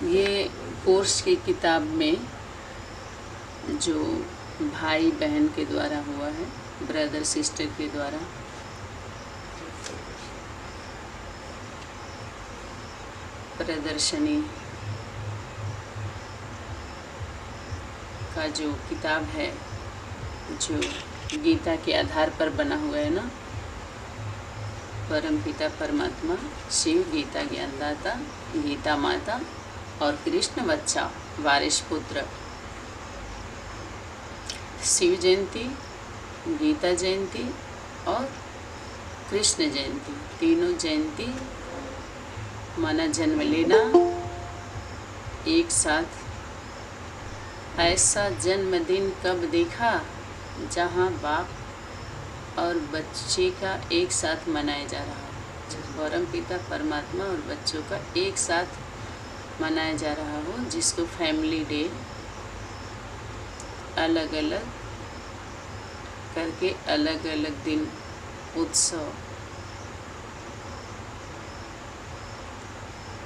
ये कोर्स की किताब में जो भाई बहन के द्वारा हुआ है, ब्रदर सिस्टर के द्वारा, प्रदर्शनी का जो किताब है, जो गीता के आधार पर बना हुआ है ना। परमपिता परमात्मा, शिव गीता ज्ञानदाता, गीता माता और कृष्ण बच्चा वारिश पुत्र। शिव जयंती, गीता जयंती और कृष्ण जयंती, तीनों जयंती माना जन्म लेना एक साथ। ऐसा जन्मदिन कब देखा जहाँ बाप और बच्चे का एक साथ मनाया जा रहा हो, परमपिता परमात्मा और बच्चों का एक साथ मनाया जा रहा हो, जिसको फैमिली डे अलग अलग करके अलग अलग दिन उत्सव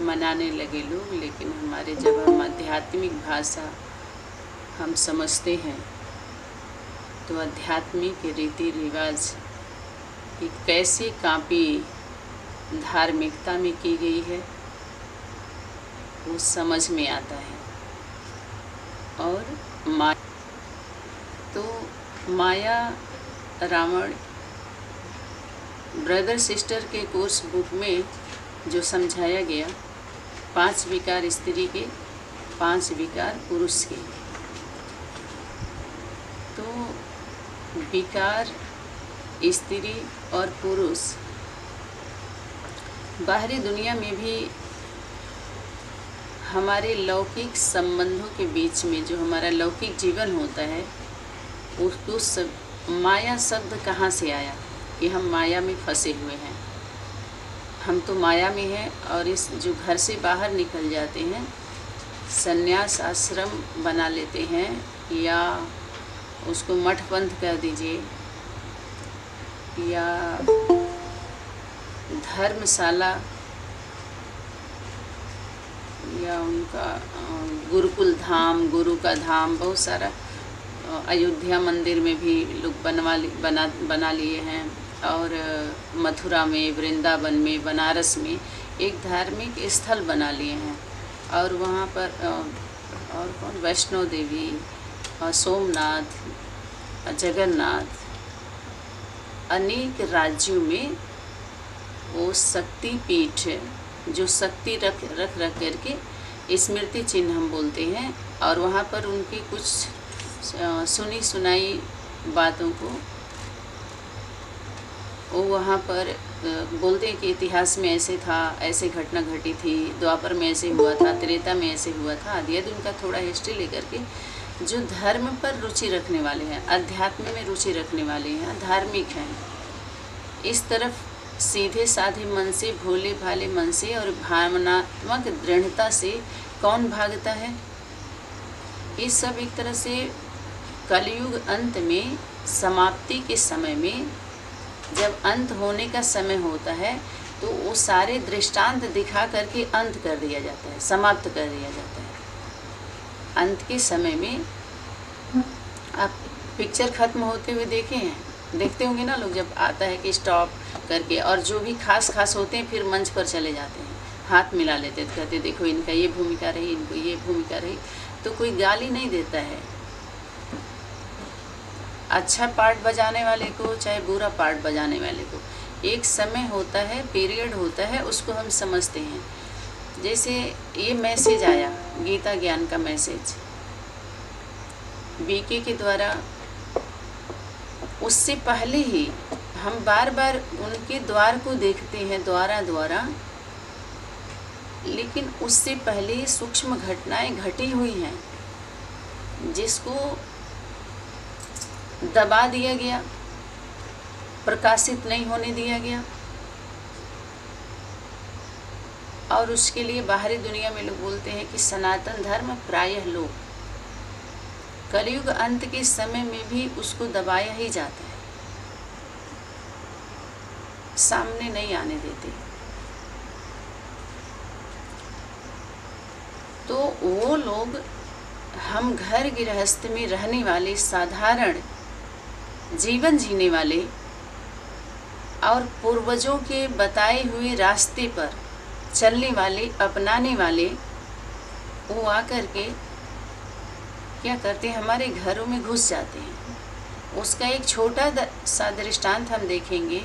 मनाने लगे लोग। लेकिन हमारे जब हम आध्यात्मिक भाषा हम समझते हैं तो आध्यात्मिक रीति रिवाज की कैसी कापी धार्मिकता में की गई है वो समझ में आता है। और माया रावण ब्रदर सिस्टर के कोर्स बुक में जो समझाया गया, 5 विकार स्त्री के, 5 विकार पुरुष के। तो विकार स्त्री और पुरुष बाहरी दुनिया में भी हमारे लौकिक संबंधों के बीच में जो हमारा लौकिक जीवन होता है, उस माया शब्द कहाँ से आया कि हम माया में फंसे हुए हैं। हम तो माया में हैं और इस जो घर से बाहर निकल जाते हैं, संन्यास आश्रम बना लेते हैं या उसको मठ बंद कर दीजिए या धर्मशाला या उनका गुरुकुल धाम, गुरु का धाम, बहुत सारा अयोध्या मंदिर में भी लोग बना लिए हैं। और मथुरा में, वृंदावन में, बनारस में एक धार्मिक स्थल बना लिए हैं। और वहाँ पर और कौन, वैष्णो देवी और सोमनाथ, जगन्नाथ, अनेक राज्यों में वो शक्ति पीठ, जो शक्ति रख करके स्मृति चिन्ह हम बोलते हैं। और वहाँ पर उनकी कुछ सुनी सुनाई बातों को वो वहाँ पर बोलते हैं कि इतिहास में ऐसे था, ऐसे घटना घटी थी, द्वापर में ऐसे हुआ था, त्रेता में ऐसे हुआ था आदि। यदि उनका थोड़ा हिस्ट्री लेकर के जो धर्म पर रुचि रखने वाले हैं, अध्यात्म में रुचि रखने वाले हैं, धार्मिक हैं, इस तरफ सीधे साधे मन से, भोले भाले मन से और भावनात्मक दृढ़ता से कौन भागता है। ये सब एक तरह से कलयुग अंत में, समाप्ति के समय में, जब अंत होने का समय होता है तो वो सारे दृष्टांत दिखा करके अंत कर दिया जाता है, समाप्त कर दिया जाता है। अंत के समय में आप पिक्चर ख़त्म होते हुए देखते होंगे ना लोग, जब आता है कि स्टॉप करके, और जो भी खास होते हैं फिर मंच पर चले जाते हैं, हाथ मिला लेते, तो कहते देखो इनका ये भूमिका रही, इनको ये भूमिका रही। तो कोई गाली नहीं देता है अच्छा पार्ट बजाने वाले को, चाहे बुरा पार्ट बजाने वाले को। एक समय होता है, पीरियड होता है, उसको हम समझते हैं। जैसे ये मैसेज आया, गीता ज्ञान का मैसेज बीके के द्वारा, उससे पहले ही हम बार बार उनके द्वार को देखते हैं, द्वारा, लेकिन उससे पहले सूक्ष्म घटनाएं घटी हुई हैं जिसको दबा दिया गया, प्रकाशित नहीं होने दिया गया। और उसके लिए बाहरी दुनिया में लोग बोलते हैं कि सनातन धर्म प्रायः लोग कलयुग अंत के समय में भी उसको दबाया ही जाता है, सामने नहीं आने देते। तो वो लोग, हम घर गृहस्थ में रहने वाले, साधारण जीवन जीने वाले और पूर्वजों के बताए हुए रास्ते पर चलने वाले, अपनाने वाले, वो आकर के क्या करते हैं, हमारे घरों में घुस जाते हैं। उसका एक छोटा सा दृष्टांत हम देखेंगे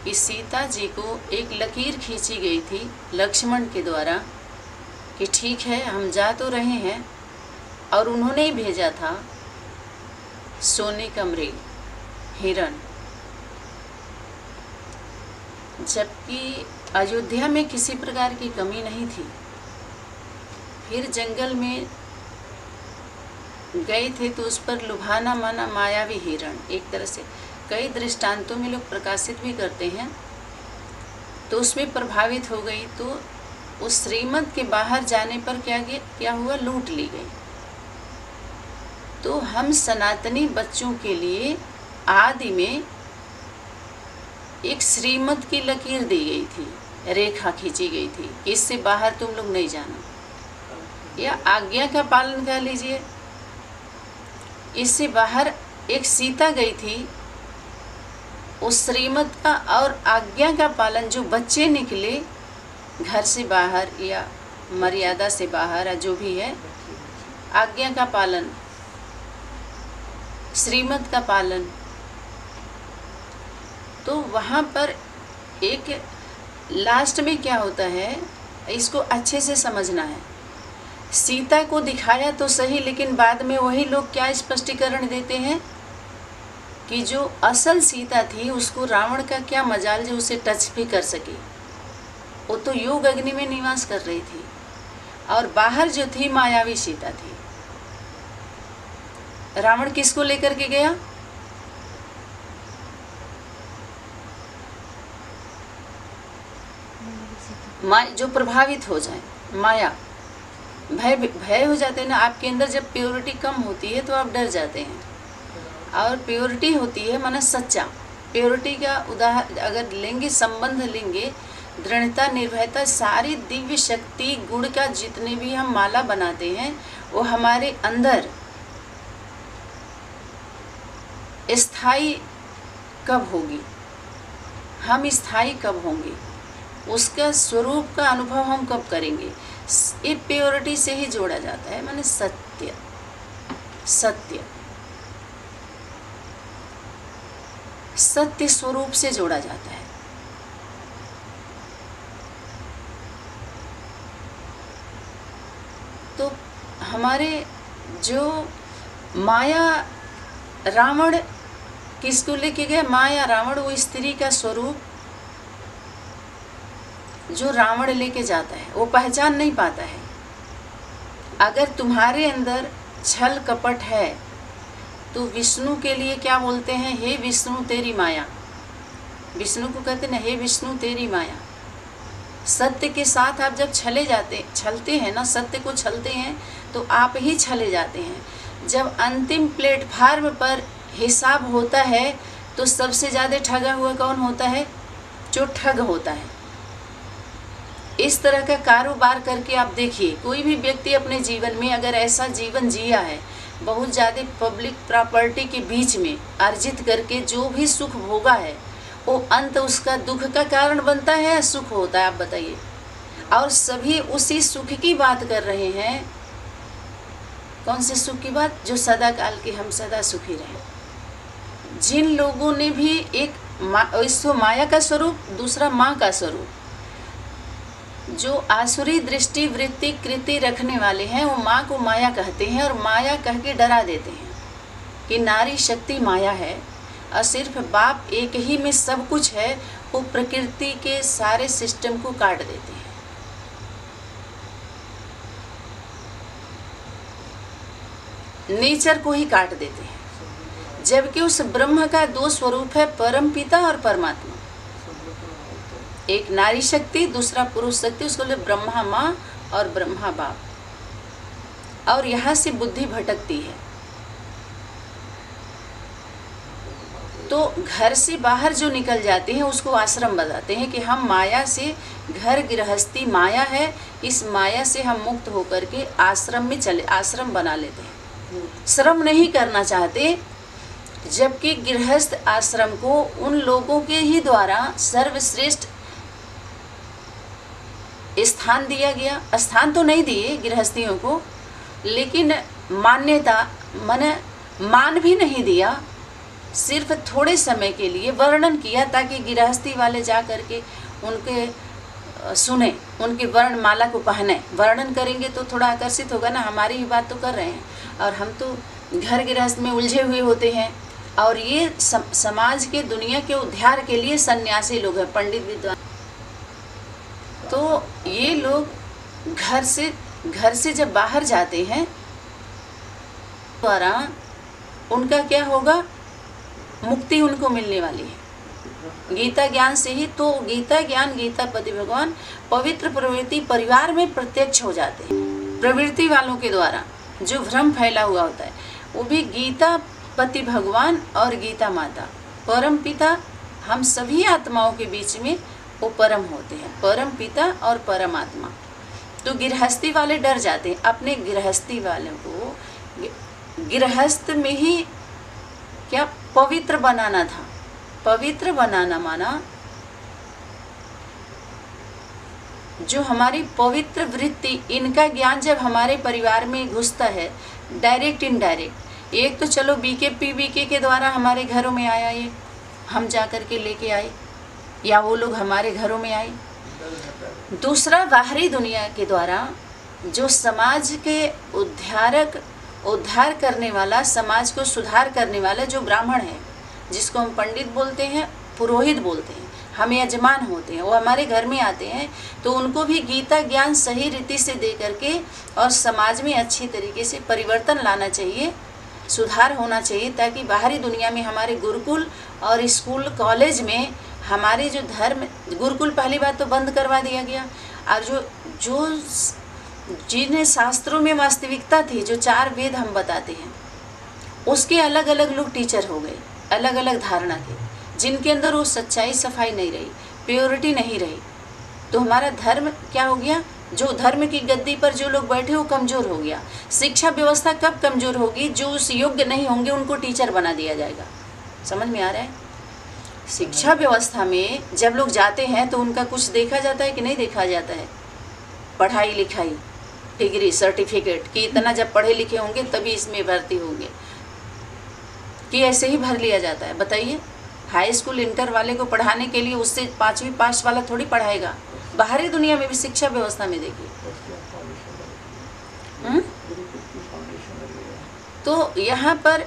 कि सीता जी को एक लकीर खींची गई थी लक्ष्मण के द्वारा कि ठीक है हम जा तो रहे हैं, और उन्होंने ही भेजा था सोने का मृग, हिरण, जबकि अयोध्या में किसी प्रकार की कमी नहीं थी। फिर जंगल में गए थे तो उस पर लुभाना माना मायावी हिरण, एक तरह से कई दृष्टांतों में लोग प्रकाशित भी करते हैं, तो उसमें प्रभावित हो गई। तो उस श्रीमत के बाहर जाने पर क्या हुआ, लूट ली गई। तो हम सनातनी बच्चों के लिए आदि में एक श्रीमत की लकीर दी गई थी, रेखा खींची गई थी, इससे बाहर तुम लोग नहीं जाना, या आज्ञा का पालन कर लीजिए। इससे बाहर एक सीता गई थी, उस श्रीमत का और आज्ञा का पालन, जो बच्चे निकले घर से बाहर या मर्यादा से बाहर या जो भी है, आज्ञा का पालन, श्रीमत का पालन, तो वहाँ पर एक लास्ट में क्या होता है, इसको अच्छे से समझना है। सीता को दिखाया तो सही, लेकिन बाद में वही लोग क्या स्पष्टीकरण देते हैं कि जो असल सीता थी उसको रावण का क्या मजाल जो उसे टच भी कर सके, वो तो योग अग्नि में निवास कर रही थी, और बाहर जो थी मायावी सीता थी। रावण किसको लेकर के गया, जो प्रभावित हो जाए, माया, भय हो जाते हैं ना आपके अंदर। जब प्योरिटी कम होती है तो आप डर जाते हैं, और प्योरिटी होती है माना सच्चा। प्योरिटी का उदाहरण अगर लेंगे, संबंध लेंगे, दृढ़ता, निर्भयता, सारी दिव्य शक्ति गुण का जितने भी हम माला बनाते हैं वो हमारे अंदर स्थायी कब होगी, हम स्थायी कब होंगे, उसका स्वरूप का अनुभव हम कब करेंगे, ये प्योरिटी से ही जोड़ा जाता है। माने सत्य, सत्य, सत्य स्वरूप से जोड़ा जाता है। तो हमारे जो माया, रावण किसको लेके गया, माया रावण, वो स्त्री का स्वरूप जो रावण लेके जाता है, वो पहचान नहीं पाता है। अगर तुम्हारे अंदर छल कपट है तो विष्णु के लिए क्या बोलते हैं, हे विष्णु तेरी माया। विष्णु को कहते हैं हे विष्णु तेरी माया। सत्य के साथ आप जब छलते हैं ना, सत्य को छलते हैं तो आप ही छले जाते हैं। जब अंतिम प्लेटफार्म पर हिसाब होता है तो सबसे ज़्यादा ठगा हुआ कौन होता है, जो ठग होता है। इस तरह का कारोबार करके आप देखिए, कोई भी व्यक्ति अपने जीवन में अगर ऐसा जीवन जिया है, बहुत ज़्यादा पब्लिक प्रॉपर्टी के बीच में अर्जित करके जो भी सुख भोगा है, वो अंत उसका दुख का कारण बनता है या सुख होता है, आप बताइए। और सभी उसी सुख की बात कर रहे हैं। कौन से सुख की बात, जो सदा काल के हम सदा सुखी रहें। जिन लोगों ने भी इसको माया का स्वरूप, दूसरा माँ का स्वरूप, जो आसुरी दृष्टि वृत्ति कृति रखने वाले हैं, वो माँ को माया कहते हैं और माया कह के डरा देते हैं कि नारी शक्ति माया है, और सिर्फ बाप एक ही में सब कुछ है। वो प्रकृति के सारे सिस्टम को काट देते हैं। नेचर को ही काट देते हैं, जबकि उस ब्रह्म का दो स्वरूप है, परम पिता और परमात्मा। एक नारी शक्ति, दूसरा पुरुष शक्ति, उसको लिए ब्रह्मा माँ और ब्रह्मा बाप। और यहाँ से बुद्धि भटकती है। तो घर से बाहर जो निकल जाते हैं उसको आश्रम बताते हैं कि हम माया से, घर गृहस्थी माया है, इस माया से हम मुक्त होकर के आश्रम में चले, आश्रम बना लेते हैं, श्रम नहीं करना चाहते। जबकि गृहस्थ आश्रम को उन लोगों के ही द्वारा सर्वश्रेष्ठ स्थान दिया गया। स्थान तो नहीं दिए गृहस्थियों को, लेकिन मान्यता मान भी नहीं दिया, सिर्फ थोड़े समय के लिए वर्णन किया ताकि गृहस्थी वाले जा करके उनके सुने, उनकी वर्णमाला को पहने। वर्णन करेंगे तो थोड़ा आकर्षित होगा ना, हमारी ही बात तो कर रहे हैं और हम तो घर गृहस्थ में उलझे हुए होते हैं। और ये समाज के, दुनिया के उद्धार के लिए सन्यासी लोग हैं, पंडित विद्वान। तो ये लोग घर से जब बाहर जाते हैं द्वारा उनका क्या होगा, मुक्ति उनको मिलने वाली है गीता ज्ञान से ही। तो गीता ज्ञान, गीतापति भगवान पवित्र प्रवृत्ति परिवार में प्रत्यक्ष हो जाते हैं। प्रवृत्ति वालों के द्वारा जो भ्रम फैला हुआ होता है वो भी गीतापति भगवान और गीता माता, परम पिता, हम सभी आत्माओं के बीच में वो परम होते हैं, परम पिता और परमात्मा। तो गृहस्थी वाले डर जाते हैं। अपने गृहस्थी वालों को गृहस्थ में ही क्या पवित्र बनाना था। पवित्र बनाना माना जो हमारी पवित्र वृत्ति, इनका ज्ञान जब हमारे परिवार में घुसता है, डायरेक्ट इनडायरेक्ट, एक तो चलो बीके के द्वारा हमारे घरों में आया, ये हम जा कर के लेके आए या वो लोग हमारे घरों में आए। दूसरा बाहरी दुनिया के द्वारा जो समाज के उद्धार करने वाला, समाज को सुधार करने वाला जो ब्राह्मण है, जिसको हम पंडित बोलते हैं, पुरोहित बोलते हैं, हम यजमान होते हैं, वो हमारे घर में आते हैं। तो उनको भी गीता ज्ञान सही रीति से दे करके और समाज में अच्छी तरीके से परिवर्तन लाना चाहिए, सुधार होना चाहिए, ताकि बाहरी दुनिया में हमारे गुरुकुल और स्कूल कॉलेज में हमारे जो धर्म, गुरुकुल पहली बात तो बंद करवा दिया गया। और जो जिन शास्त्रों में वास्तविकता थी, जो 4 वेद हम बताते हैं, उसके अलग अलग लोग टीचर हो गए, अलग अलग धारणा के, जिनके अंदर वो सच्चाई सफाई नहीं रही, प्योरिटी नहीं रही। तो हमारा धर्म क्या हो गया, जो धर्म की गद्दी पर जो लोग बैठे वो कमज़ोर हो गया। शिक्षा व्यवस्था कब कमज़ोर होगी, जो उस योग्य नहीं होंगे उनको टीचर बना दिया जाएगा। समझ में आ रहा है? शिक्षा व्यवस्था में जब लोग जाते हैं तो उनका कुछ देखा जाता है कि नहीं देखा जाता है? पढ़ाई लिखाई, डिग्री, सर्टिफिकेट कि इतना जब पढ़े लिखे होंगे तभी इसमें भर्ती होंगे, कि ऐसे ही भर लिया जाता है? बताइए, हाई स्कूल इंटर वाले को पढ़ाने के लिए उससे 5वीं पास वाला थोड़ी पढ़ाएगा। बाहरी दुनिया में भी शिक्षा व्यवस्था में देखिए। तो यहाँ पर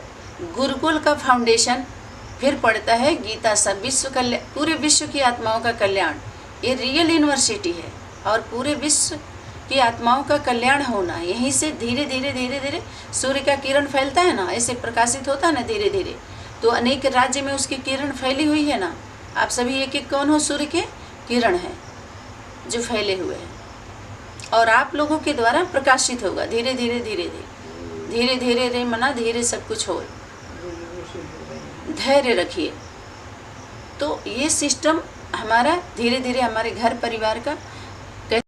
गुरुकुल का फाउंडेशन फिर पड़ता है गीता सर, विश्व कल्याण, पूरे विश्व की आत्माओं का कल्याण। ये रियल यूनिवर्सिटी है और पूरे विश्व की आत्माओं का कल्याण होना, यहीं से धीरे धीरे सूर्य का किरण फैलता है ना, ऐसे प्रकाशित होता है ना धीरे धीरे। तो अनेक राज्य में उसकी किरण फैली हुई है ना। आप सभी एक एक कौन हो? सूर्य के किरण हैं जो फैले हुए हैं और आप लोगों के द्वारा प्रकाशित होगा धीरे धीरे रे मना धीरे सब कुछ हो। धैर्य रखिए। तो ये सिस्टम हमारा धीरे धीरे हमारे घर परिवार का